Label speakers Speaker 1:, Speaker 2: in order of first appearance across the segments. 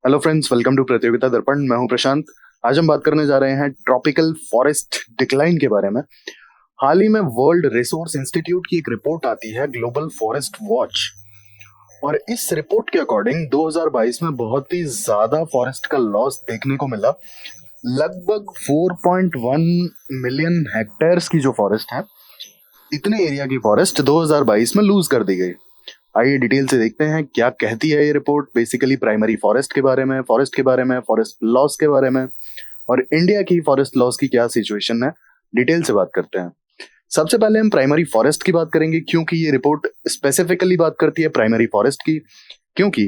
Speaker 1: Hello friends, welcome to प्रतियोगिता दर्पण। मैं हूं प्रशांत। आज हम बात करने जा रहे हैं ट्रॉपिकल फॉरेस्ट डिक्लाइन के बारे में। हाल ही में वर्ल्ड रिसोर्स इंस्टीट्यूट की एक रिपोर्ट आती है, ग्लोबल फॉरेस्ट वॉच, और इस रिपोर्ट के अकॉर्डिंग 2022 में बहुत ही ज्यादा फॉरेस्ट का लॉस देखने को मिला। लगभग 4.1 मिलियन हेक्टेयर्स की जो फॉरेस्ट है, इतने एरिया की फॉरेस्ट 2022 में लूज कर दी गई। आइए डिटेल से देखते हैं क्या कहती है ये रिपोर्ट। बेसिकली प्राइमरी फॉरेस्ट के बारे में, फॉरेस्ट के बारे में, फॉरेस्ट लॉस के बारे में, और इंडिया की फॉरेस्ट लॉस की क्या सिचुएशन है, डिटेल से बात करते हैं। सबसे पहले हम प्राइमरी फॉरेस्ट की बात करेंगे, क्योंकि ये रिपोर्ट स्पेसिफिकली बात करती है प्राइमरी फॉरेस्ट की। क्योंकि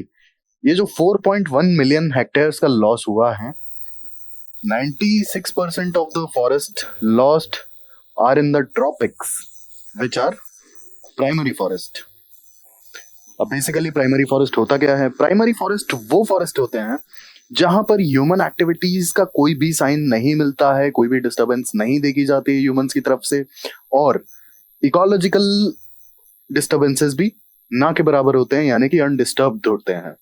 Speaker 1: ये जो 4.1 मिलियन हेक्टेयर्स का लॉस हुआ है, 96% of the forest lost are in the tropics which are primary forest. अब बेसिकली प्राइमरी फॉरेस्ट होता क्या है? प्राइमरी फॉरेस्ट वो फॉरेस्ट होते हैं जहां पर ह्यूमन एक्टिविटीज का कोई भी साइन नहीं मिलता है, कोई भी डिस्टरबेंस नहीं देखी जाती है ह्यूमंस की तरफ से, और इकोलॉजिकल डिस्टरबेंसेस भी ना के बराबर होते हैं, यानी कि अनडिस्टर्ब्ड होते हैं।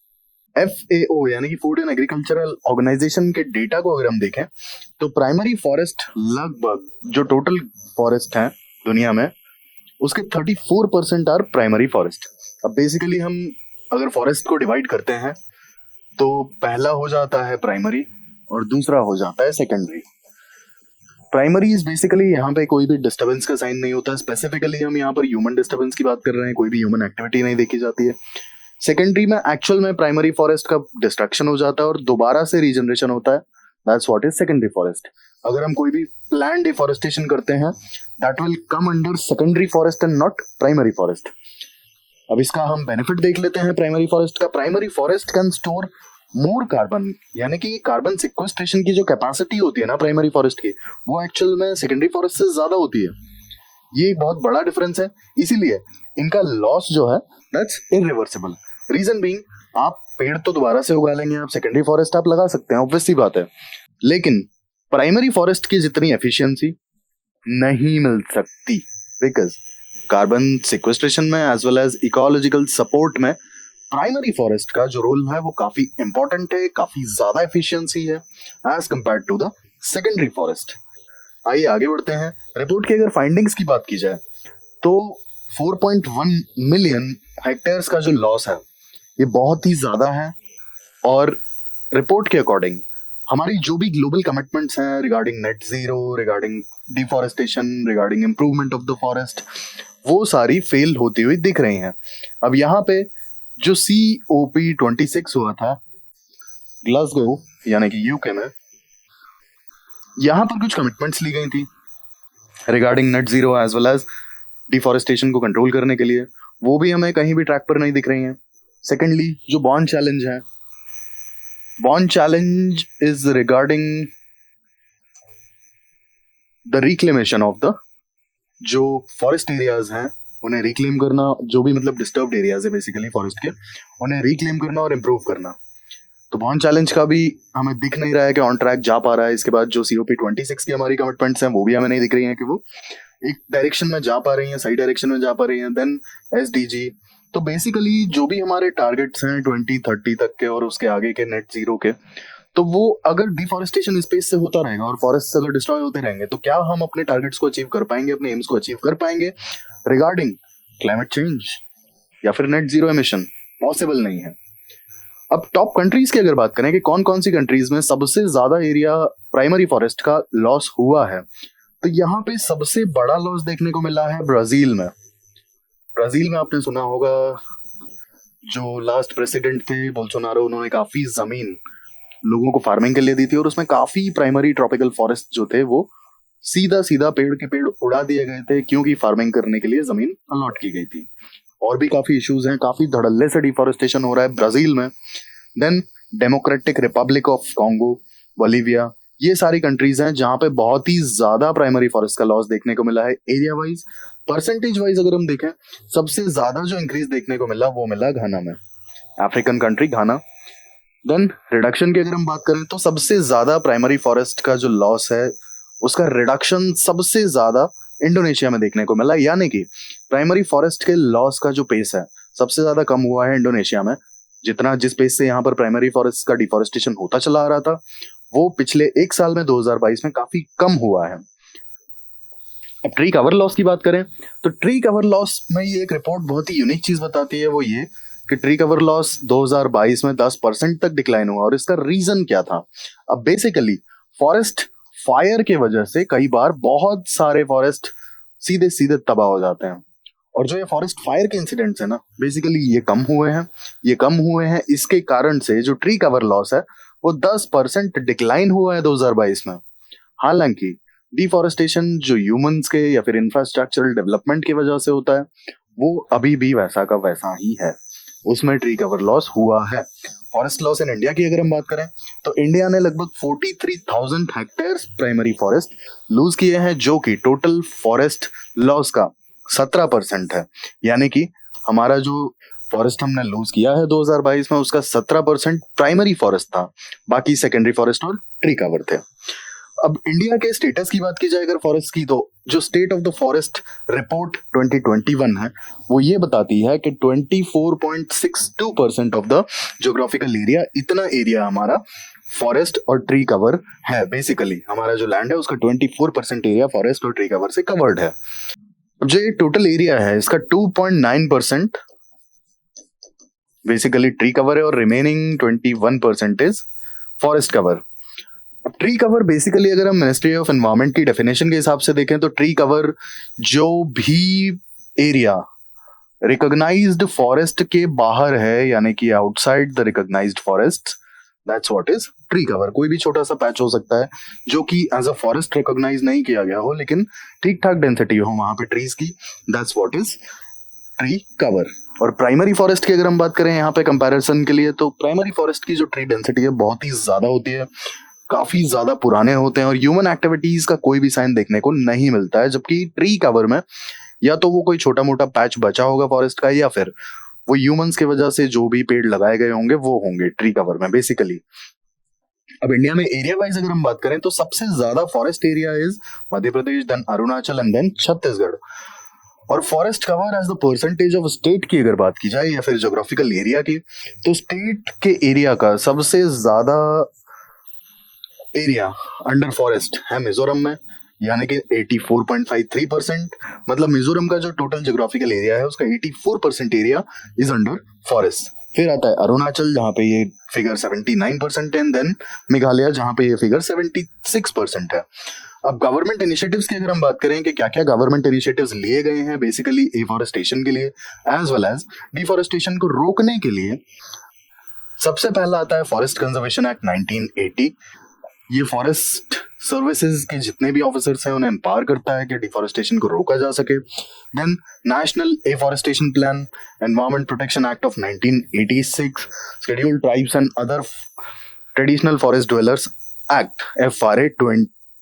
Speaker 1: FAO यानी कि फूड एंड एग्रीकल्चरल ऑर्गेनाइजेशन के डेटा को अगर हम देखें तो प्राइमरी फॉरेस्ट लगभग जो टोटल फॉरेस्ट है दुनिया में, उसके 34% आर प्राइमरी फॉरेस्ट। अब बेसिकली हम अगर फॉरेस्ट को डिवाइड करते हैं तो पहला हो जाता है प्राइमरी और दूसरा हो जाता है सेकेंडरी। प्राइमरी इज बेसिकली यहाँ पे कोई भी डिस्टरबेंस का साइन नहीं होता। स्पेसिफिकली हम यहाँ पर ह्यूमन डिस्टरबेंस की बात कर रहे हैं, कोई भी ह्यूमन एक्टिविटी नहीं देखी जाती है। सेकेंडरी में एक्चुअल में प्राइमरी फॉरेस्ट का डिस्ट्रक्शन हो जाता है और दोबारा से रीजनरेशन होता है। That's what is secondary forest. अगर हम कोई भी प्लान डिफॉरेस्टेशन करते हैं, that will come under secondary forest and not primary forest. अब इसका हम बेनिफिट देख लेते हैं प्राइमरी फॉरेस्ट का। Primary forest can store more carbon, यानी कि कार्बन सिक्वेस्ट्रेशन की जो कैपेसिटी होती है ना प्राइमरी फॉरेस्ट की, वो एक्चुअल में सेकेंडरी फॉरेस्ट से ज्यादा होती है। ये एक बहुत बड़ा डिफरेंस है, इसीलिए इनका लॉस जो है दैट्स इरिवर्सिबल। रीजन बीइंग, आप पेड़ तो दोबारा से उगा लेंगे, आप सेकेंडरी फॉरेस्ट आप लगा सकते हैं, ऑब्वियस सी बात है, लेकिन प्राइमरी फॉरेस्ट की जितनी एफिशिएंसी नहीं मिल सकती, बिकॉज कार्बन सिक्वेस्ट्रेशन में as well as ecological support में प्राइमरी फॉरेस्ट का जो रोल है वो काफी इंपॉर्टेंट है, काफी ज्यादा एफिशिएंसी है as compared to the secondary forest. आइए आगे बढ़ते हैं। रिपोर्ट की अगर फाइंडिंग्स की बात की जाए तो 4.1 मिलियन हेक्टेयर्स का जो लॉस है ये बहुत ही ज्यादा है, और रिपोर्ट के अकॉर्डिंग हमारी जो भी ग्लोबल कमिटमेंट्स हैं regarding net zero, regarding deforestation, regarding improvement of the forest, वो सारी फेल होती हुई दिख रही हैं। अब यहाँ पे जो COP26 हुआ था ग्लासगो यानी कि यूके में, यहाँ पर कुछ कमिटमेंट्स ली गई थी regarding net zero as well as deforestation को कंट्रोल करने के लिए, वो भी हमें कहीं भी ट्रैक पर नहीं दिख रही हैं। सेकेंडली, जो बॉन्ड चैलेंज है, Bonn challenge is regarding the reclamation of the जो फॉरेस्ट एरियाज हैं उन्हें रिक्लेम करना, जो भी मतलब डिस्टर्ब्ड एरियाज है बेसिकली फॉरेस्ट के, उन्हें रिक्लेम करना और इम्प्रूव करना। तो बॉन्ड चैलेंज का भी हमें दिख नहीं रहा है कि ऑन ट्रैक जा पा रहा है। इसके बाद जो COP26 की हमारी कमिटमेंट्स हैं वो भी हमें नहीं दिख रही हैं कि वो एक डायरेक्शन में जा पा रही हैं, सही डायरेक्शन में जा पा रही हैं। देन SDG, तो बेसिकली जो भी हमारे टारगेट्स हैं 2030 तक के और उसके आगे के नेट जीरो के, तो वो अगर डिफॉरेस्टेशन स्पेस से होता रहेगा और फॉरेस्ट अगर डिस्ट्रॉय होते रहेंगे तो क्या हम अपने टारगेट्स को अचीव कर पाएंगे, अपने एम्स को अचीव कर पाएंगे रिगार्डिंग क्लाइमेट चेंज या फिर नेट जीरो एमिशन? पॉसिबल नहीं है। अब टॉप कंट्रीज की अगर बात करें कि कौन कौन सी कंट्रीज में सबसे ज्यादा एरिया प्राइमरी फॉरेस्ट का लॉस हुआ है, तो यहाँ पे सबसे बड़ा लॉस देखने को मिला है ब्राजील में। ब्राजील में आपने सुना होगा जो लास्ट प्रेसिडेंट थे बोल्सोनारो, उन्होंने काफी जमीन लोगों को फार्मिंग के लिए दी थी और उसमें काफी प्राइमरी ट्रॉपिकल फॉरेस्ट जो थे वो सीधा सीधा पेड़ के पेड़ उड़ा दिए गए थे, क्योंकि फार्मिंग करने के लिए जमीन अलॉट की गई थी। और भी काफी इश्यूज हैं, काफी धड़ल्ले से डिफॉरेस्टेशन हो रहा है ब्राजील में। Then Democratic Republic of Congo, Bolivia, ये सारी कंट्रीज हैं जहां पे बहुत ही ज्यादा प्राइमरी फॉरेस्ट का लॉस देखने को मिला है। एरिया वाइज, परसेंटेज वाइज अगर हम देखें, सबसे ज्यादा जो इंक्रीज देखने को मिला वो मिला घाना में, अफ्रीकन कंट्री घाना। देन रिडक्शन की अगर हम बात करें तो सबसे ज्यादा प्राइमरी फॉरेस्ट का जो लॉस है उसका रिडक्शन सबसे ज्यादा इंडोनेशिया में देखने को मिला, यानी कि प्राइमरी फॉरेस्ट के लॉस का जो पेस है सबसे ज्यादा कम हुआ है इंडोनेशिया में जितना जिस पेस से यहाँ पर प्राइमरी फॉरेस्ट का डिफॉरेस्टेशन होता चला आ रहा था, वो पिछले एक साल में 2022 में काफी कम हुआ है। अब ट्री कवर लॉस की बात करें तो ट्री कवर लॉस में ये एक रिपोर्ट बहुत ही यूनिक चीज बताती है, वो ये कि ट्री कवर लॉस 2022 में 10% तक डिक्लाइन हुआ। और इसका रीजन क्या था? अब बेसिकली फॉरेस्ट फायर के वजह से कई बार बहुत सारे फॉरेस्ट सीधे सीधे तबाह हो जाते हैं, और जो ये फॉरेस्ट फायर के इंसिडेंट्स है ना, बेसिकली ये कम हुए हैं। इसके कारण से जो ट्री कवर लॉस है वो 10% डिक्लाइन हुआ है 2022 में। हालांकि डिफॉरेस्टेशन जो ह्यूमंस के या फिर इंफ्रास्ट्रक्चरल डेवलपमेंट की वजह से होता है, वो अभी भी वैसा का वैसा ही है, उसमें ट्री कवर लॉस हुआ है। फॉरेस्ट लॉस इन इंडिया की अगर हम बात करें तो इंडिया ने लगभग 43,000 हेक्टेयर प्राइमरी फॉरेस्ट लूज किए हैं, जो कि टोटल फॉरेस्ट लॉस का 17% है। यानी कि हमारा जो फॉरेस्ट हमने लूज किया है 2022 में, उसका 17% प्राइमरी फॉरेस्ट था, बाकी सेकेंडरी फॉरेस्ट और ट्री कवर थे। अब इंडिया के स्टेटस की बात की जाए अगर फॉरेस्ट की, तो जो state of the forest report 2021 है वो ये बताती है कि 24.62% ऑफ द ज्योग्राफिकल एरिया, इतना एरिया हमारा फॉरेस्ट और ट्री कवर है। बेसिकली हमारा जो लैंड है उसका 24% एरिया फॉरेस्ट और ट्री कवर से कवर्ड है। अब जो ये टोटल एरिया है इसका 2.9% बेसिकली ट्री कवर है और रिमेनिंग 21% इज फॉरेस्ट कवर। अब ट्री कवर बेसिकली अगर हम मिनिस्ट्री ऑफ एनवायरनमेंट की डेफिनेशन के हिसाब से देखें तो ट्री कवर जो भी एरिया रिकॉग्नाइज्ड फॉरेस्ट के बाहर है, यानी कि outside the recognised forest, that's what is tree cover. कोई भी छोटा सा पैच हो सकता है जो कि एज अ फॉरेस्ट रिकॉग्नाइज नहीं किया गया हो, लेकिन ठीक ठाक डेंसिटी हो वहां पे ट्रीज की, that's what is tree cover. और प्राइमरी फॉरेस्ट की अगर हम बात करें यहाँ पे कंपैरिजन के लिए, तो प्राइमरी फॉरेस्ट की जो ट्री डेंसिटी है बहुत ही ज्यादा होती है, काफी ज्यादा पुराने होते हैं और ह्यूमन एक्टिविटीज का कोई भी साइन देखने को नहीं मिलता है। जबकि ट्री कवर में या तो वो कोई छोटा मोटा पैच बचा होगा फॉरेस्ट का, या फिर वो ह्यूमंस की वजह से जो भी पेड़ लगाए गए होंगे वो होंगे ट्री कवर में बेसिकली। अब इंडिया में एरिया वाइज अगर हम बात करें तो सबसे ज्यादा forest area is Madhya Pradesh, then Arunachal and then Chhattisgarh. और forest cover as the percentage of state की अगर बात की जाए या फिर ज्योग्राफिकल एरिया की, तो स्टेट के एरिया का सबसे ज्यादा एरिया अंडर फॉरेस्ट है मिजोरम में, यानी कि 84.53%। मतलब मिजोरम का जो टोटल ज्योग्राफिकल एरिया है उसका 84% एरिया इज अंडर फॉरेस्ट। फिर आता है अरुणाचल जहां पे ये फिगर 79% है, देन मेघालय जहां पे ये फिगर 76% है। अब गवर्नमेंट इनिशिएटिव्स की अगर हम बात करें कि क्या क्या गवर्नमेंट इनिशिएटिव्स लिए गए हैं बेसिकली एफॉरेस्टेशन के लिए एज वेल एज डिफॉरेस्टेशन को रोकने के लिए, सबसे पहला आता है फॉरेस्ट कंजर्वेशन एक्ट 1980। ये फॉरेस्ट सर्विसेज के जितने भी ऑफिसर्स हैं उन्हें एम्पावर करता है कि डिफॉरेस्टेशन को रोका जा सके। Then National Afforestation Plan, Environment Protection Act of 1986, Scheduled Tribes and Other Traditional Forest Dwellers Act FRA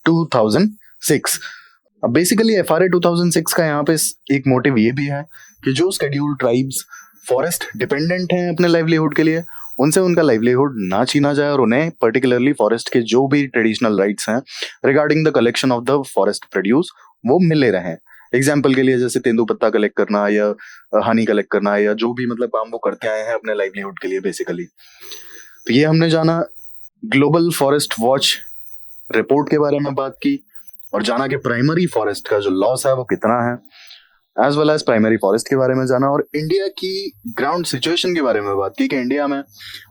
Speaker 1: 2006। अब बेसिकली FRA 2006 का यहाँ पे एक मोटिव ये भी है कि जो शेड्यूल्ड ट्राइब्स फॉरेस्ट डिपेंडेंट हैं अपने लाइवलीहुड के लिए, उनसे उनका लाइवलीहुड ना छीना जाए और उन्हें पर्टिकुलरली फॉरेस्ट के जो भी ट्रेडिशनल राइट्स हैं regarding the collection of the forest produce वो मिले रहें। एग्जाम्पल के लिए जैसे तेंदुपत्ता कलेक्ट करना या हनी कलेक्ट करना या जो भी मतलब काम वो करते आए हैं अपने लाइवलीहुड के लिए बेसिकली। तो ये हमने जाना ग्लोबल फॉरेस्ट वॉच रिपोर्ट के बारे में बात की और जाना कि प्राइमरी फॉरेस्ट का जो लॉस है वो कितना है, as well as primary forest के बारे में जाना और इंडिया की ग्राउंड सिचुएशन के बारे में बात की कि इंडिया में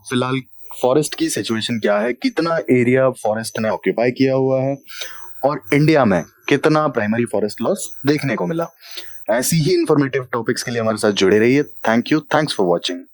Speaker 1: फिलहाल फॉरेस्ट की सिचुएशन क्या है, कितना एरिया फॉरेस्ट ने ऑक्यूपाई किया हुआ है और इंडिया में कितना प्राइमरी फॉरेस्ट लॉस देखने को मिला। ऐसी ही इंफॉर्मेटिव टॉपिक्स के लिए हमारे साथ जुड़े रहिए। Thank you, thanks for watching.